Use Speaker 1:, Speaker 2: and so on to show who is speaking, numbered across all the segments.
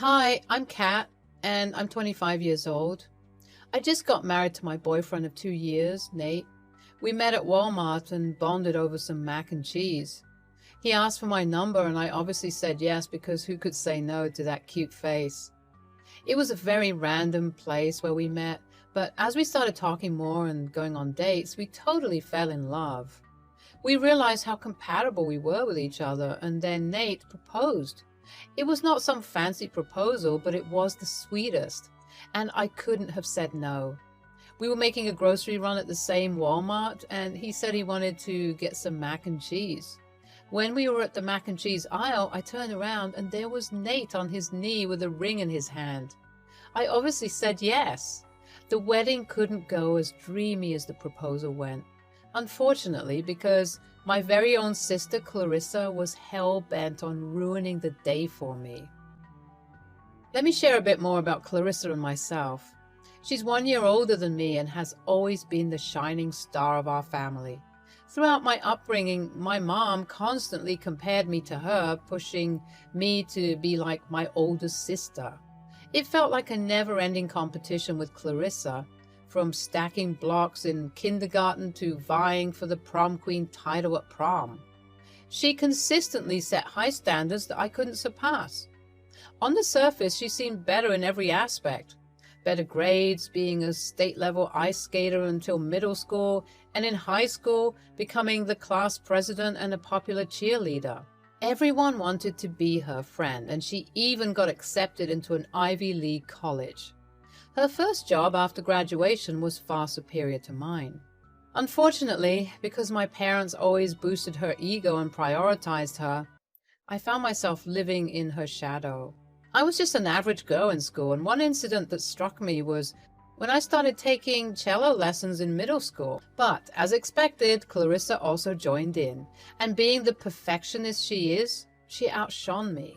Speaker 1: Hi, I'm Kat, and I'm 25 years old. I just got married to my boyfriend of 2 years, Nate. We met at Walmart and bonded over some mac and cheese. He asked for my number, and I obviously said yes because who could say no to that cute face? It was a very random place where we met, but as we started talking more and going on dates, we totally fell in love. We realized how compatible we were with each other, and then Nate proposed. It was not some fancy proposal, but it was the sweetest, and I couldn't have said no. We were making a grocery run at the same Walmart, and he said he wanted to get some mac and cheese. When we were at the mac and cheese aisle, I turned around and there was Nate on his knee with a ring in his hand. I obviously said yes. The wedding couldn't go as dreamy as the proposal went. Unfortunately, because my very own sister Clarissa was hell-bent on ruining the day for me. Let me share a bit more about Clarissa and myself. She's 1 year older than me and has always been the shining star of our family. Throughout my upbringing, my mom constantly compared me to her, pushing me to be like my older sister. It felt like a never-ending competition with Clarissa, from stacking blocks in kindergarten to vying for the prom queen title at prom. She consistently set high standards that I couldn't surpass. On the surface, she seemed better in every aspect. Better grades, being a state-level ice skater until middle school, and in high school, becoming the class president and a popular cheerleader. Everyone wanted to be her friend, and she even got accepted into an Ivy League college. Her first job after graduation was far superior to mine. Unfortunately, because my parents always boosted her ego and prioritized her, I found myself living in her shadow. I was just an average girl in school, and one incident that struck me was when I started taking cello lessons in middle school. But, as expected, Clarissa also joined in, and being the perfectionist she is, she outshone me.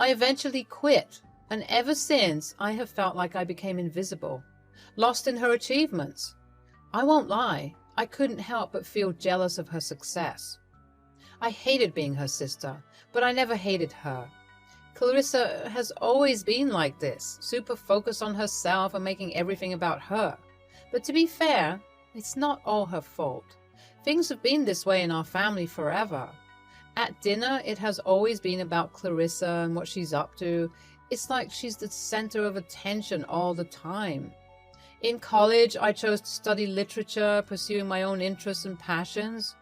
Speaker 1: I eventually quit, and ever since, I have felt like I became invisible, lost in her achievements. I won't lie, I couldn't help but feel jealous of her success. I hated being her sister, but I never hated her. Clarissa has always been like this, super focused on herself and making everything about her. But to be fair, it's not all her fault. Things have been this way in our family forever. At dinner, it has always been about Clarissa and what she's up to. It's like she's the center of attention all the time. In college, I chose to study literature, pursuing my own interests and passions.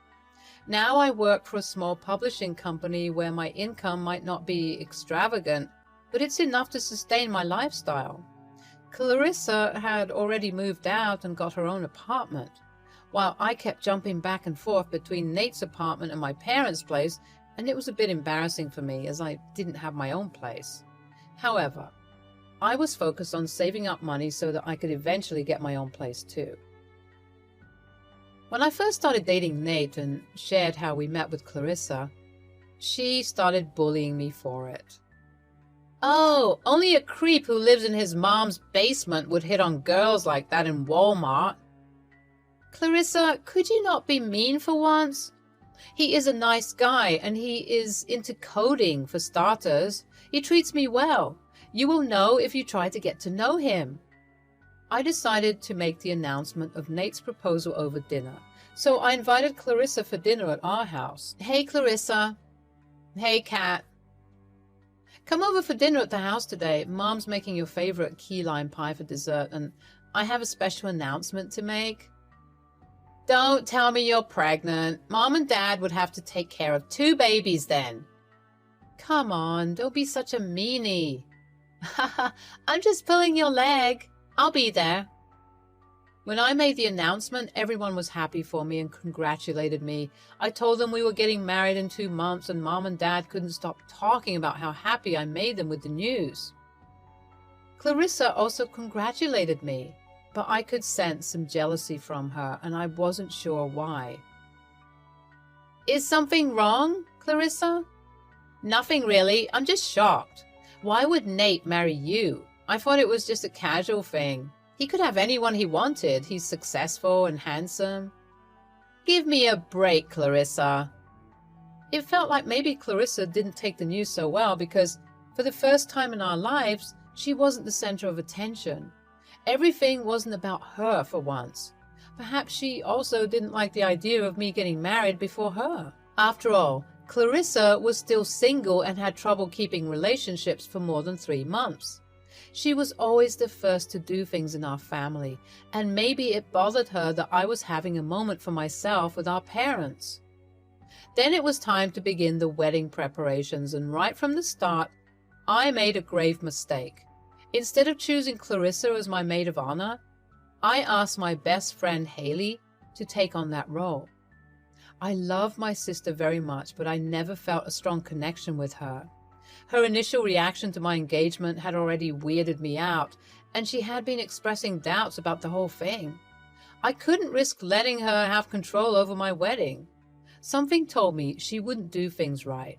Speaker 1: Now I work for a small publishing company where my income might not be extravagant, but it's enough to sustain my lifestyle. Clarissa had already moved out and got her own apartment, while I kept jumping back and forth between Nate's apartment and my parents' place, and it was a bit embarrassing for me as I didn't have my own place. However, I was focused on saving up money so that I could eventually get my own place too. When I first started dating Nate and shared how we met with Clarissa, she started bullying me for it. Oh, only a creep who lives in his mom's basement would hit on girls like that in Walmart. Clarissa, could you not be mean for once? He is a nice guy and he is into coding for starters. He treats me well. You will know if you try to get to know him. I decided to make the announcement of Nate's proposal over dinner, so I invited Clarissa for dinner at our house. Hey, Clarissa. Hey, Kat. Come over for dinner at the house today. Mom's making your favorite key lime pie for dessert, and I have a special announcement to make. Don't tell me you're pregnant. Mom and Dad would have to take care of 2 babies then. Come on, don't be such a meanie. Haha, I'm just pulling your leg. I'll be there. When I made the announcement, everyone was happy for me and congratulated me. I told them we were getting married in 2 months, and Mom and Dad couldn't stop talking about how happy I made them with the news. Clarissa also congratulated me, but I could sense some jealousy from her, and I wasn't sure why. Is something wrong, Clarissa? Nothing really. I'm just shocked. Why would Nate marry you? I thought it was just a casual thing. He could have anyone he wanted. He's successful and handsome. Give me a break, Clarissa. It felt like maybe Clarissa didn't take the news so well because For the first time in our lives, she wasn't the center of attention. Everything wasn't about her for once. Perhaps she also didn't like the idea of me getting married before her. After all, Clarissa was still single and had trouble keeping relationships for more than 3 months. She was always the first to do things in our family, and maybe it bothered her that I was having a moment for myself with our parents. Then it was time to begin the wedding preparations, and right from the start, I made a grave mistake. Instead of choosing Clarissa as my maid of honor, I asked my best friend Haley to take on that role. I love my sister very much, but I never felt a strong connection with her. Her initial reaction to my engagement had already weirded me out, and she had been expressing doubts about the whole thing. I couldn't risk letting her have control over my wedding. Something told me she wouldn't do things right.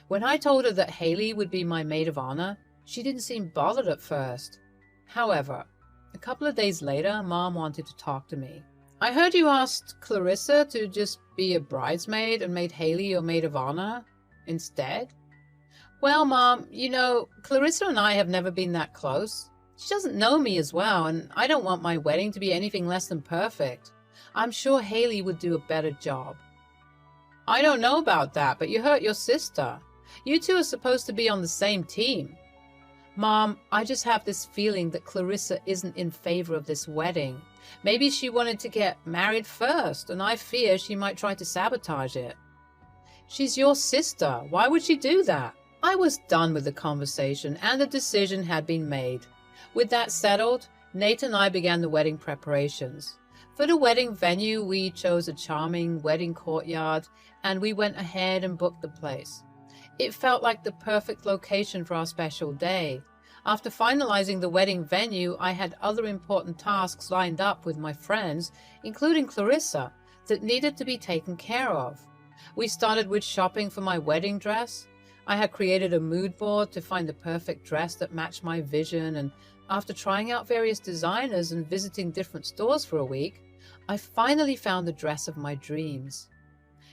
Speaker 1: When I told her that Haley would be my maid of honor, she didn't seem bothered at first. However, a couple of days later, Mom wanted to talk to me. "I heard you asked Clarissa to just be a bridesmaid and made Haley your maid of honor instead?" "Well, Mom, Clarissa and I have never been that close. She doesn't know me as well, and I don't want my wedding to be anything less than perfect. I'm sure Haley would do a better job." "I don't know about that, but you hurt your sister. You two are supposed to be on the same team." "Mom, I just have this feeling that Clarissa isn't in favor of this wedding. Maybe she wanted to get married first, and I fear she might try to sabotage it." "She's your sister. Why would she do that?" I was done with the conversation, and the decision had been made. With that settled, Nate and I began the wedding preparations. For the wedding venue, we chose a charming wedding courtyard, and we went ahead and booked the place. It felt like the perfect location for our special day. After finalizing the wedding venue, I had other important tasks lined up with my friends, including Clarissa, that needed to be taken care of. We started with shopping for my wedding dress. I had created a mood board to find the perfect dress that matched my vision, and after trying out various designers and visiting different stores for a week, I finally found the dress of my dreams.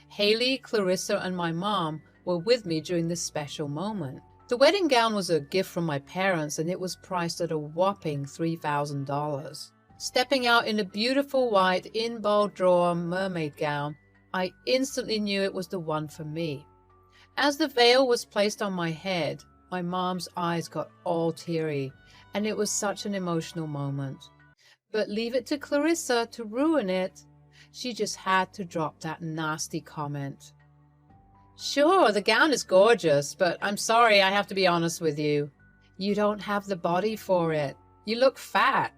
Speaker 1: Haley, Clarissa, and my mom were with me during this special moment. The wedding gown was a gift from my parents, and it was priced at a whopping $3,000. Stepping out in a beautiful white in-bold drawer mermaid gown, I instantly knew it was the one for me. As the veil was placed on my head, my mom's eyes got all teary, and it was such an emotional moment. But leave it to Clarissa to ruin it. She just had to drop that nasty comment. "Sure, the gown is gorgeous, but I'm sorry I have to be honest with you. You don't have the body for it. You look fat."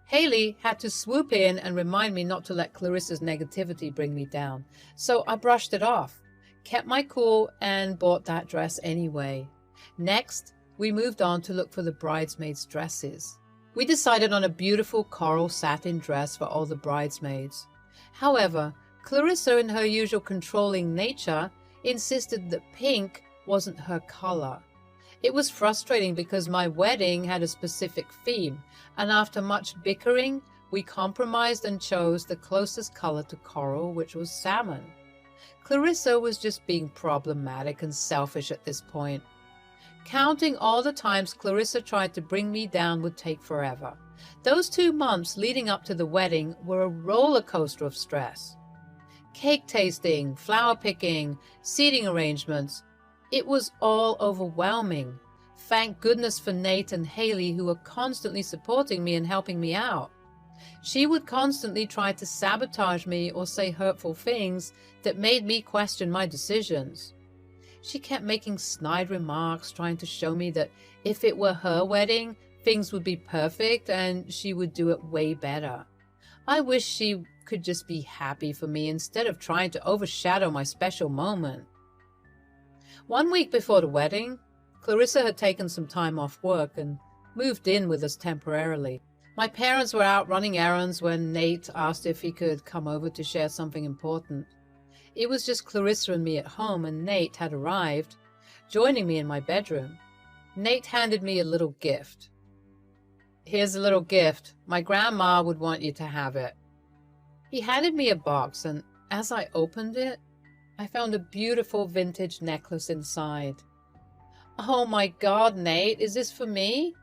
Speaker 1: Haley had to swoop in and remind me not to let Clarissa's negativity bring me down, so I brushed it off, kept my cool, and bought that dress anyway. Next, we moved on to look for the bridesmaids' dresses. We decided on a beautiful coral satin dress for all the bridesmaids. However, Clarissa, in her usual controlling nature, insisted that pink wasn't her color. It was frustrating because my wedding had a specific theme, and after much bickering, we compromised and chose the closest color to coral, which was salmon. Clarissa was just being problematic and selfish at this point. Counting all the times Clarissa tried to bring me down would take forever. Those 2 months leading up to the wedding were a roller coaster of stress. Cake tasting, flower picking, seating arrangements. It was all overwhelming. Thank goodness for Nate and Haley, who were constantly supporting me and helping me out. She would constantly try to sabotage me or say hurtful things that made me question my decisions. She kept making snide remarks, trying to show me that if it were her wedding, things would be perfect and she would do it way better. I wish she could just be happy for me instead of trying to overshadow my special moment. 1 week before the wedding, Clarissa had taken some time off work and moved in with us temporarily. My parents were out running errands when Nate asked if he could come over to share something important. It was just Clarissa and me at home, and Nate had arrived, joining me in my bedroom. Nate handed me a little gift. "Here's a little gift. My grandma would want you to have it." He handed me a box, and as I opened it, I found a beautiful vintage necklace inside. Oh my God, Nate, is this for me?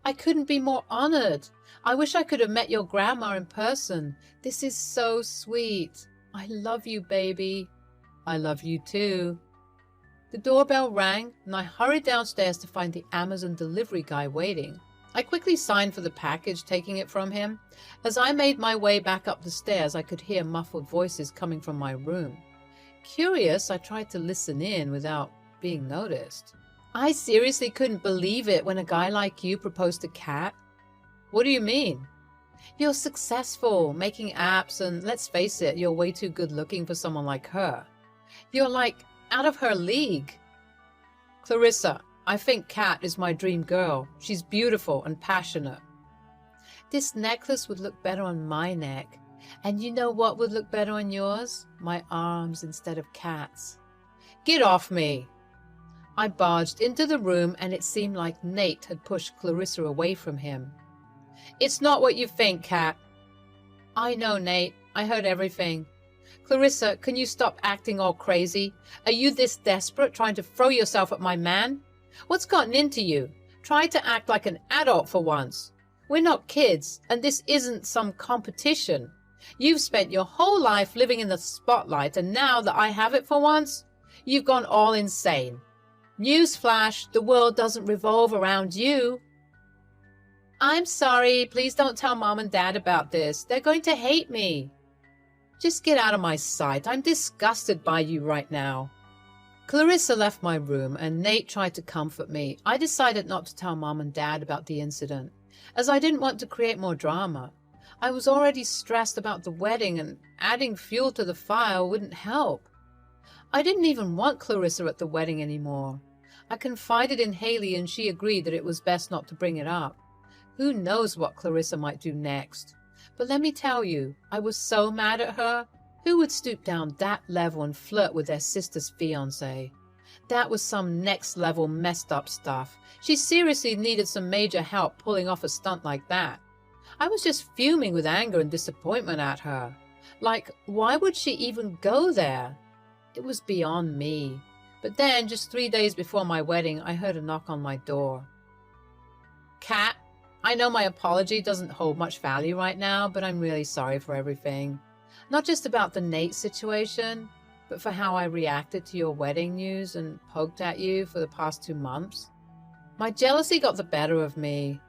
Speaker 1: I couldn't be more honored. I wish I could have met your grandma in person. This is so sweet. I love you, baby. I love you too. The doorbell rang, and I hurried downstairs to find the Amazon delivery guy waiting. I quickly signed for the package, taking it from him. As I made my way back up the stairs, I could hear muffled voices coming from my room. Curious, I tried to listen in without being noticed. I seriously couldn't believe it when a guy like you proposed to Kat. What do you mean? You're successful, making apps, and let's face it, you're way too good looking for someone like her. You're like out of her league. Clarissa, I think Kat is my dream girl. She's beautiful and passionate. This necklace would look better on my neck. And you know what would look better on yours? My arms instead of Kat's. Get off me! I barged into the room, and it seemed like Nate had pushed Clarissa away from him. It's not what you think, Kat. I know, Nate. I heard everything. Clarissa, can you stop acting all crazy? Are you this desperate, trying to throw yourself at my man? What's gotten into you? Try to act like an adult for once. We're not kids, and this isn't some competition. You've spent your whole life living in the spotlight, and now that I have it for once, you've gone all insane. Newsflash, the world doesn't revolve around you. I'm sorry, please don't tell Mom and Dad about this. They're going to hate me. Just get out of my sight. I'm disgusted by you right now. Clarissa left my room, and Nate tried to comfort me. I decided not to tell Mom and Dad about the incident, as I didn't want to create more drama. I was already stressed about the wedding, and adding fuel to the fire wouldn't help. I didn't even want Clarissa at the wedding anymore. I confided in Haley, and she agreed that it was best not to bring it up. Who knows what Clarissa might do next? But let me tell you, I was so mad at her. Who would stoop down that level and flirt with their sister's fiancé? That was some next-level messed up stuff. She seriously needed some major help pulling off a stunt like that. I was just fuming with anger and disappointment at her. Like, why would she even go there? It was beyond me. But then, just 3 days before my wedding, I heard a knock on my door. Kat, I know my apology doesn't hold much value right now, but I'm really sorry for everything. Not just about the Nate situation, but for how I reacted to your wedding news and poked at you for the past 2 months. My jealousy got the better of me.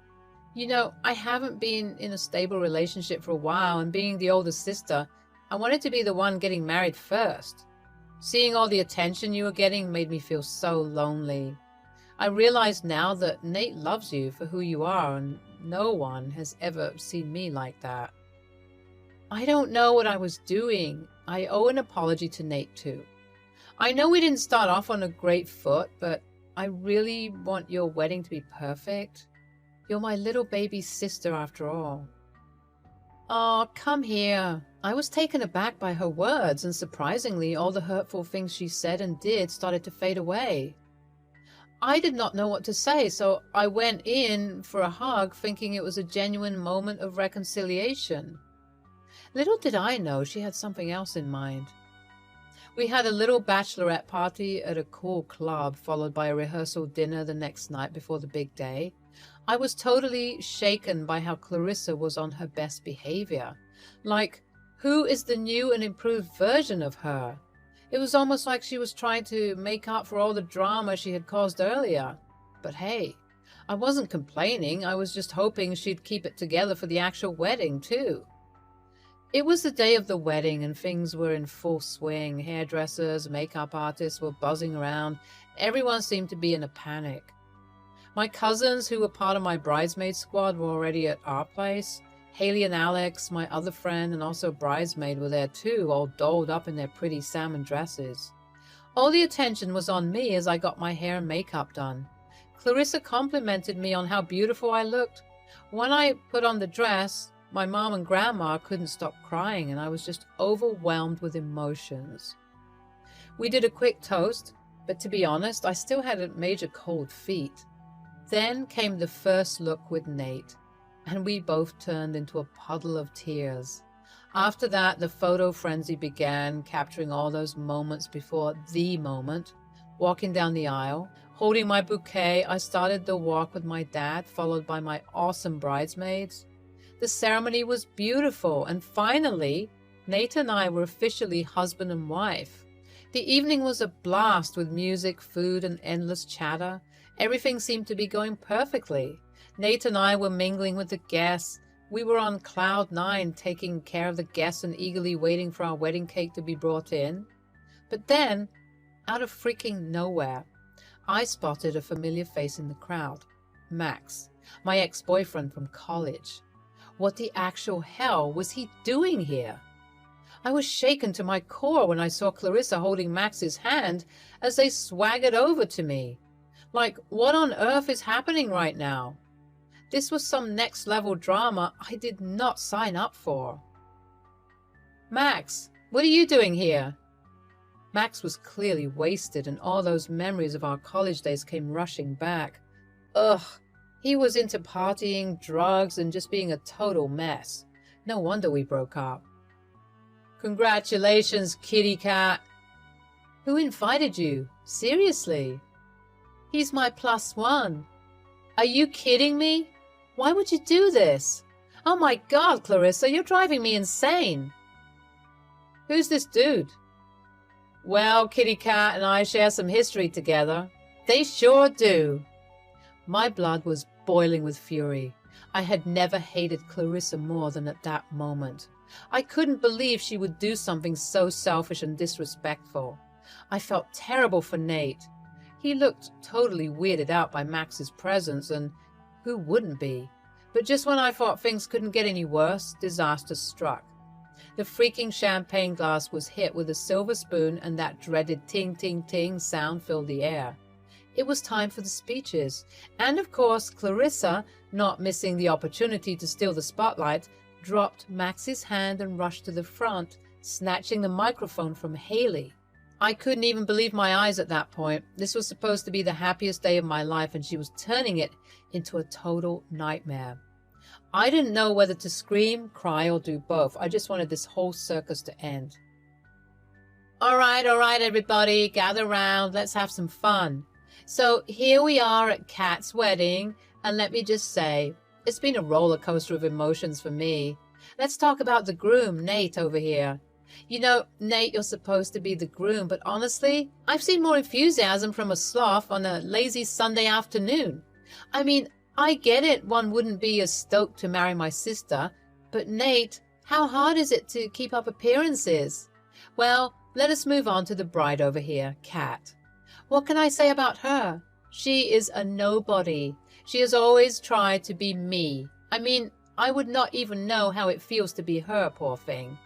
Speaker 1: You know, I haven't been in a stable relationship for a while, and being the older sister, I wanted to be the one getting married first. Seeing all the attention you were getting made me feel so lonely. I realize now that Nate loves you for who you are, and no one has ever seen me like that. I don't know what I was doing. I owe an apology to Nate too. I know we didn't start off on a great foot, but I really want your wedding to be perfect. You're my little baby sister after all. Oh, come here. I was taken aback by her words, and surprisingly, all the hurtful things she said and did started to fade away. I did not know what to say, so I went in for a hug, thinking it was a genuine moment of reconciliation. Little did I know she had something else in mind. We had a little bachelorette party at a cool club, followed by a rehearsal dinner the next night before the big day. I was totally shaken by how Clarissa was on her best behavior. Like, who is the new and improved version of her? It was almost like she was trying to make up for all the drama she had caused earlier. But hey, I wasn't complaining. I was just hoping she'd keep it together for the actual wedding, too. It was the day of the wedding, and things were in full swing. Hairdressers, makeup artists were buzzing around. Everyone seemed to be in a panic. My cousins, who were part of my bridesmaid squad, were already at our place. Haley and Alex, my other friend, and also a bridesmaid were there too, all dolled up in their pretty salmon dresses. All the attention was on me as I got my hair and makeup done. Clarissa complimented me on how beautiful I looked. When I put on the dress, my mom and grandma couldn't stop crying, and I was just overwhelmed with emotions. We did a quick toast, but to be honest, I still had a major cold feet. Then came the first look with Nate, and we both turned into a puddle of tears. After that, the photo frenzy began, capturing all those moments before the moment, walking down the aisle. Holding my bouquet, I started the walk with my dad, followed by my awesome bridesmaids. The ceremony was beautiful, and finally, Nate and I were officially husband and wife. The evening was a blast with music, food, and endless chatter. Everything seemed to be going perfectly. Nate and I were mingling with the guests. We were on cloud nine, taking care of the guests and eagerly waiting for our wedding cake to be brought in. But then, out of freaking nowhere, I spotted a familiar face in the crowd. Max, my ex-boyfriend from college. What the actual hell was he doing here? I was shaken to my core when I saw Clarissa holding Max's hand as they swaggered over to me. Like, what on earth is happening right now? This was some next-level drama I did not sign up for. Max, what are you doing here? Max was clearly wasted, and all those memories of our college days came rushing back. Ugh, he was into partying, drugs, and just being a total mess. No wonder we broke up. Congratulations, kitty cat. Who invited you? Seriously? He's my +1. Are you kidding me? Why would you do this? Oh my God, Clarissa, you're driving me insane. Who's this dude? Well, kitty cat and I share some history together. They sure do. My blood was boiling with fury. I had never hated Clarissa more than at that moment. I couldn't believe she would do something so selfish and disrespectful. I felt terrible for Nate. He looked totally weirded out by Max's presence, and who wouldn't be? But just when I thought things couldn't get any worse, disaster struck. The freaking champagne glass was hit with a silver spoon, and that dreaded ting-ting-ting sound filled the air. It was time for the speeches. And of course, Clarissa, not missing the opportunity to steal the spotlight, dropped Max's hand and rushed to the front, snatching the microphone from Haley. I couldn't even believe my eyes at that point. This was supposed to be the happiest day of my life, and she was turning it into a total nightmare. I didn't know whether to scream, cry, or do both. I just wanted this whole circus to end. All right, everybody, gather round. Let's have some fun. So here we are at Kat's wedding, and let me just say, it's been a roller coaster of emotions for me. Let's talk about the groom, Nate, over here. You know, Nate, you're supposed to be the groom, but honestly, I've seen more enthusiasm from a sloth on a lazy Sunday afternoon. I mean, I get it, one wouldn't be as stoked to marry my sister, but Nate, how hard is it to keep up appearances? Well, let us move on to the bride over here, Kat. What can I say about her? She is a nobody. She has always tried to be me. I mean, I would not even know how it feels to be her, poor thing.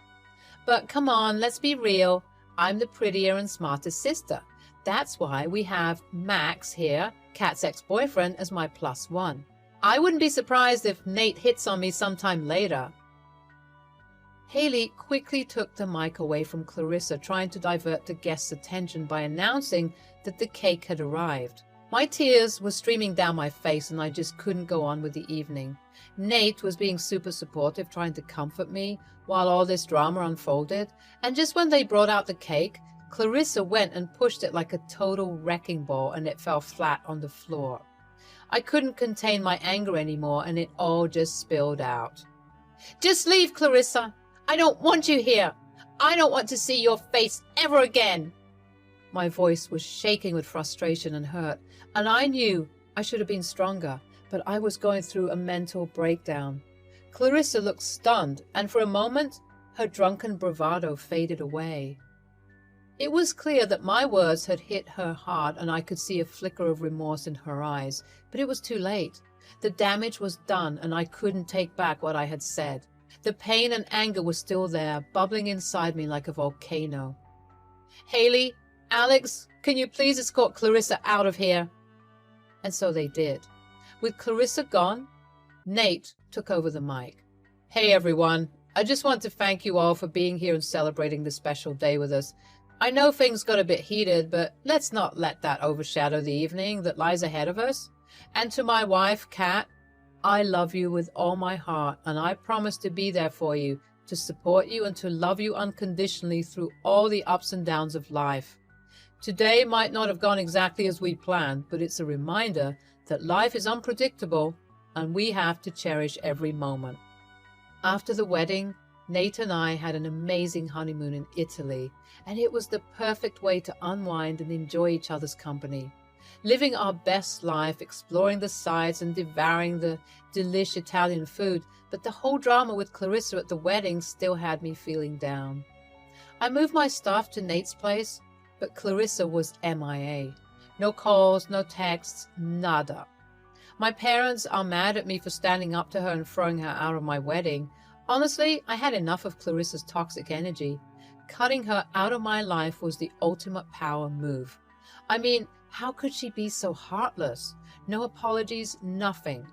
Speaker 1: But come on, let's be real. I'm the prettier and smarter sister. That's why we have Max here, Kat's ex-boyfriend, as my +1. I wouldn't be surprised if Nate hits on me sometime later. Haley quickly took the mic away from Clarissa, trying to divert the guests' attention by announcing that the cake had arrived. My tears were streaming down my face, and I just couldn't go on with the evening. Nate was being super supportive, trying to comfort me while all this drama unfolded, and just when they brought out the cake, Clarissa went and pushed it like a total wrecking ball, and it fell flat on the floor. I couldn't contain my anger anymore, and it all just spilled out. Just leave, Clarissa! I don't want you here! I don't want to see your face ever again! My voice was shaking with frustration and hurt, and I knew I should have been stronger, but I was going through a mental breakdown. Clarissa looked stunned, and for a moment, her drunken bravado faded away. It was clear that my words had hit her hard, and I could see a flicker of remorse in her eyes, but it was too late. The damage was done, and I couldn't take back what I had said. The pain and anger were still there, bubbling inside me like a volcano. Haley, Alex, can you please escort Clarissa out of here? And so they did. With Clarissa gone, Nate took over the mic. Hey everyone, I just want to thank you all for being here and celebrating this special day with us. I know things got a bit heated, but let's not let that overshadow the evening that lies ahead of us. And to my wife, Kat, I love you with all my heart, and I promise to be there for you, to support you and to love you unconditionally through all the ups and downs of life. Today might not have gone exactly as we planned, but it's a reminder that life is unpredictable and we have to cherish every moment. After the wedding, Nate and I had an amazing honeymoon in Italy, and it was the perfect way to unwind and enjoy each other's company. Living our best life, exploring the sights and devouring the delish Italian food, but the whole drama with Clarissa at the wedding still had me feeling down. I moved my stuff to Nate's place, but Clarissa was MIA. No calls, no texts, nada. My parents are mad at me for standing up to her and throwing her out of my wedding. Honestly, I had enough of Clarissa's toxic energy. Cutting her out of my life was the ultimate power move. I mean, how could she be so heartless? No apologies, nothing.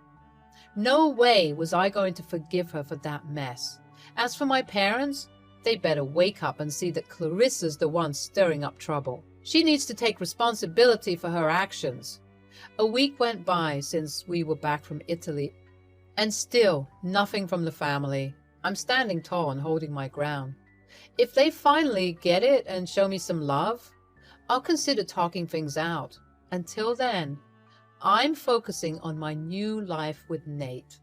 Speaker 1: No way was I going to forgive her for that mess. As for my parents, they better wake up and see that Clarissa's the one stirring up trouble. She needs to take responsibility for her actions. A week went by since we were back from Italy, and still nothing from the family. I'm standing tall and holding my ground. If they finally get it and show me some love, I'll consider talking things out. Until then, I'm focusing on my new life with Nate.